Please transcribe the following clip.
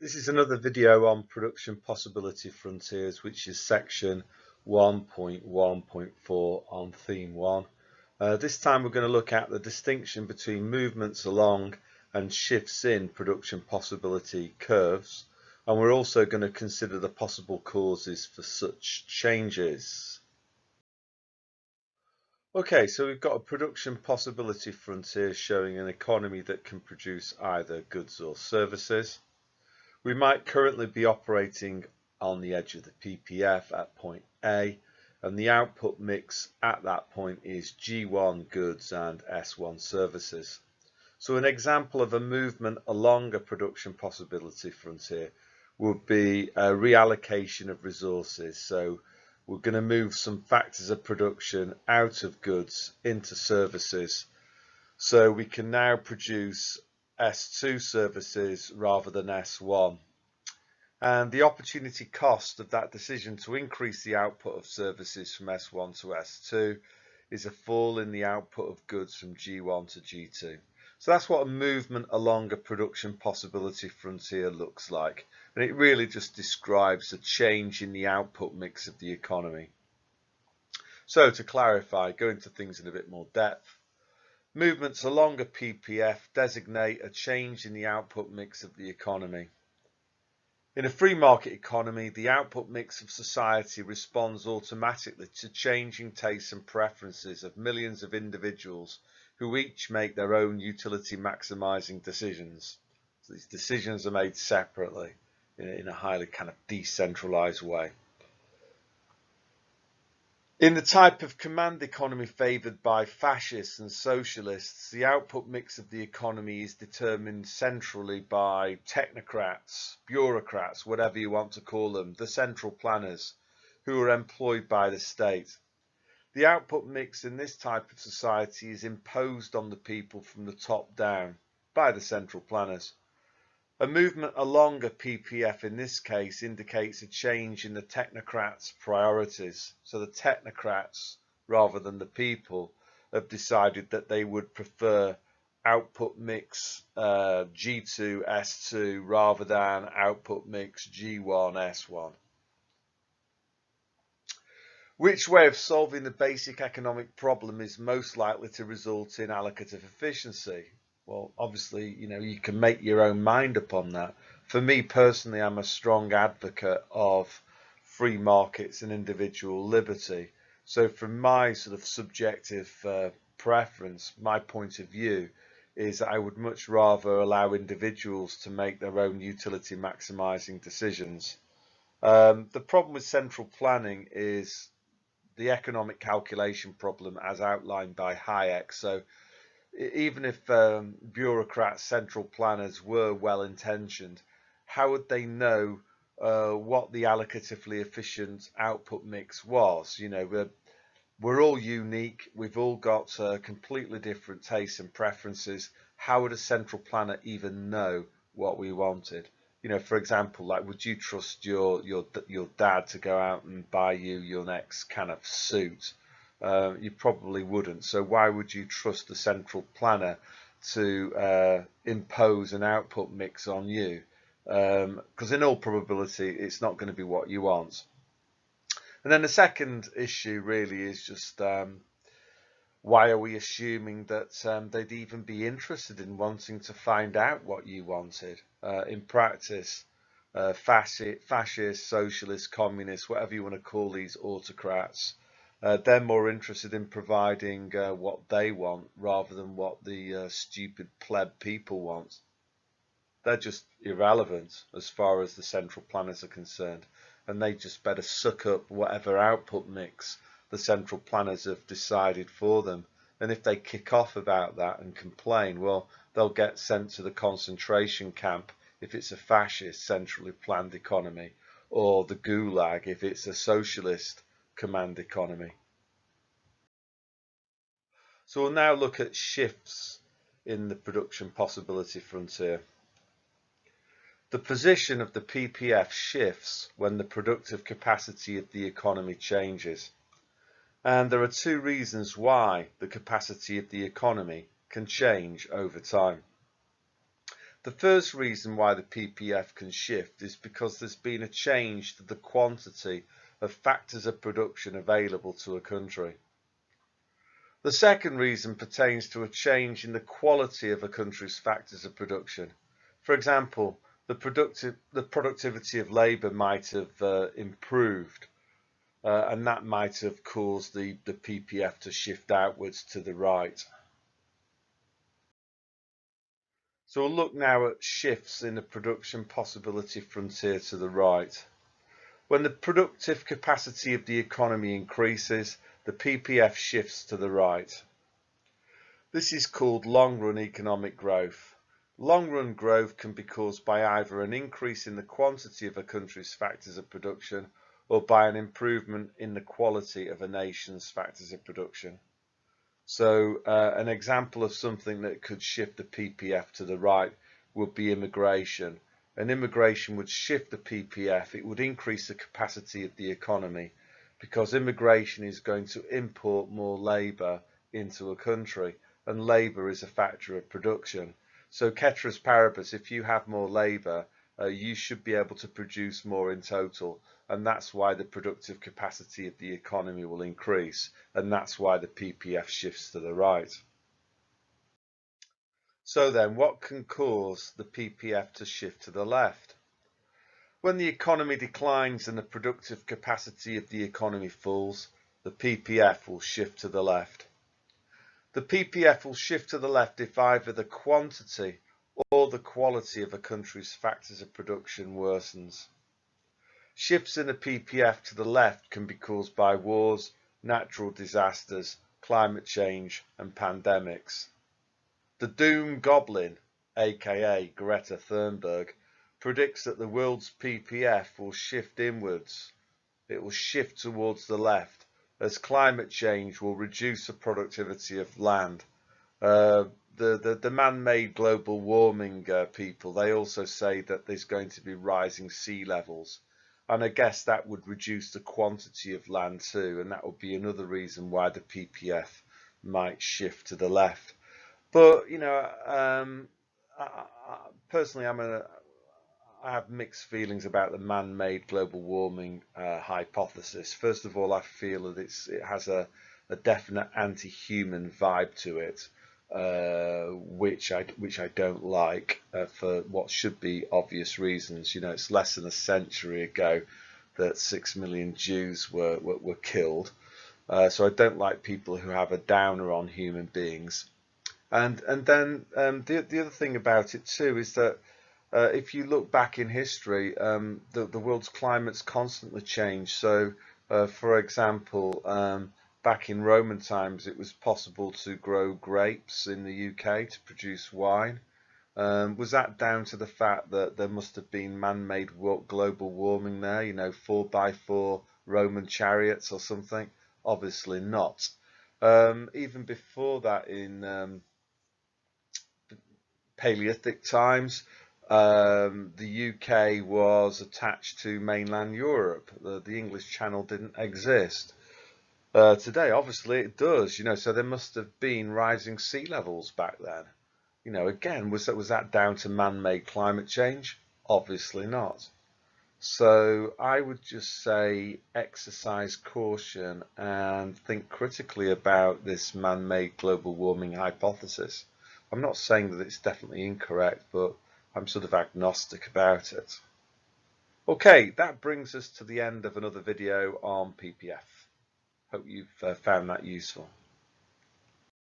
This is another video on production possibility frontiers, which is section 1.1.4 on theme 1. This time we're going to look at the distinction between movements along and shifts in production possibility curves, and we're also going to consider the possible causes for such changes. Okay, so we've got a production possibility frontier showing an economy that can produce either goods or services. We might currently be operating on the edge of the PPF at point A, and the output mix at that point is G1 goods and S1 services. So an example of a movement along a production possibility frontier would be a reallocation of resources. So we're going to move some factors of production out of goods into services. So we can now produce S2 services rather than S1. And the opportunity cost of that decision to increase the output of services from S1 to S2 is a fall in the output of goods from G1 to G2. So that's what a movement along a production possibility frontier looks like. And it really just describes a change in the output mix of the economy. So to clarify, go into things in a bit more depth. Movements along a PPF designate a change in the output mix of the economy. In a free market economy, the output mix of society responds automatically to changing tastes and preferences of millions of individuals who each make their own utility maximizing decisions. So these decisions are made separately in a highly kind of decentralized way. In the type of command economy favoured by fascists and socialists, the output mix of the economy is determined centrally by technocrats, bureaucrats, whatever you want to call them, the central planners, who are employed by the state. The output mix in this type of society is imposed on the people from the top down by the central planners. A movement along a PPF in this case indicates a change in the technocrats' priorities. So the technocrats, rather than the people, have decided that they would prefer output mix G2, S2 rather than output mix G1, S1. Which way of solving the basic economic problem is most likely to result in allocative efficiency? Well, obviously, you can make your own mind up on that. For me personally, I'm a strong advocate of free markets and individual liberty. So from my sort of subjective preference, my point of view is that I would much rather allow individuals to make their own utility maximizing decisions. The problem with central planning is the economic calculation problem as outlined by Hayek. So even if bureaucrats, central planners were well-intentioned, how would they know what the allocatively efficient output mix was? We're all unique. We've all got completely different tastes and preferences. How would a central planner even know what we wanted? For example, like, would you trust your dad to go out and buy you your next kind of suit? You probably wouldn't. So why would you trust the central planner to impose an output mix on you? Because in all probability, it's not going to be what you want. And then the second issue really is just why are we assuming that they'd even be interested in wanting to find out what you wanted? In practice, fascists, socialists, communists, whatever you want to call these autocrats, they're more interested in providing what they want rather than what the stupid pleb people want. They're just irrelevant as far as the central planners are concerned, and they just better suck up whatever output mix the central planners have decided for them. And if they kick off about that and complain, well, they'll get sent to the concentration camp if it's a fascist centrally planned economy, or the gulag if it's a socialist command economy. So we'll now look at shifts in the production possibility frontier. The position of the PPF shifts when the productive capacity of the economy changes. And there are two reasons why the capacity of the economy can change over time. The first reason why the PPF can shift is because there's been a change to the quantity of factors of production available to a country. The second reason pertains to a change in the quality of a country's factors of production. For example, the productivity of labour might have improved, and that might have caused the PPF to shift outwards to the right. So we'll look now at shifts in the production possibility frontier to the right. When the productive capacity of the economy increases, the PPF shifts to the right. This is called long-run economic growth. Long-run growth can be caused by either an increase in the quantity of a country's factors of production or by an improvement in the quality of a nation's factors of production. So an example of something that could shift the PPF to the right would be immigration. And immigration would shift the PPF. It would increase the capacity of the economy because immigration is going to import more labour into a country, and labour is a factor of production. So ceteris paribus, if you have more labour, you should be able to produce more in total, and that's why the productive capacity of the economy will increase, and that's why the PPF shifts to the right. So then, what can cause the PPF to shift to the left? When the economy declines and the productive capacity of the economy falls, the PPF will shift to the left. The PPF will shift to the left if either the quantity or the quality of a country's factors of production worsens. Shifts in the PPF to the left can be caused by wars, natural disasters, climate change, and pandemics. The Doom Goblin, aka Greta Thunberg, predicts that the world's PPF will shift inwards. It will shift towards the left, as climate change will reduce the productivity of land. The man-made global warming people, they also say that there's going to be rising sea levels. And I guess that would reduce the quantity of land too, and that would be another reason why the PPF might shift to the left. But, you know, personally, I have mixed feelings about the man-made global warming hypothesis. First of all, I feel that it has a definite anti-human vibe to it, which I don't like for what should be obvious reasons. You know, it's less than a century ago that 6 million Jews were killed, so I don't like people who have a downer on human beings. And then the other thing about it too is that if you look back in history, the world's climate's constantly changed. So, for example, back in Roman times, it was possible to grow grapes in the UK to produce wine. Was that down to the fact that there must have been man-made global warming there? You know, 4x4 Roman chariots or something? Obviously not. Even before that, in Paleolithic times, the UK was attached to mainland Europe. The English Channel didn't exist. Today, obviously, it does. You know, so there must have been rising sea levels back then. You know, again, was that down to man-made climate change? Obviously not. So I would just say exercise caution and think critically about this man-made global warming hypothesis. I'm not saying that it's definitely incorrect, but I'm sort of agnostic about it. Okay, that brings us to the end of another video on PPF. Hope you've found that useful.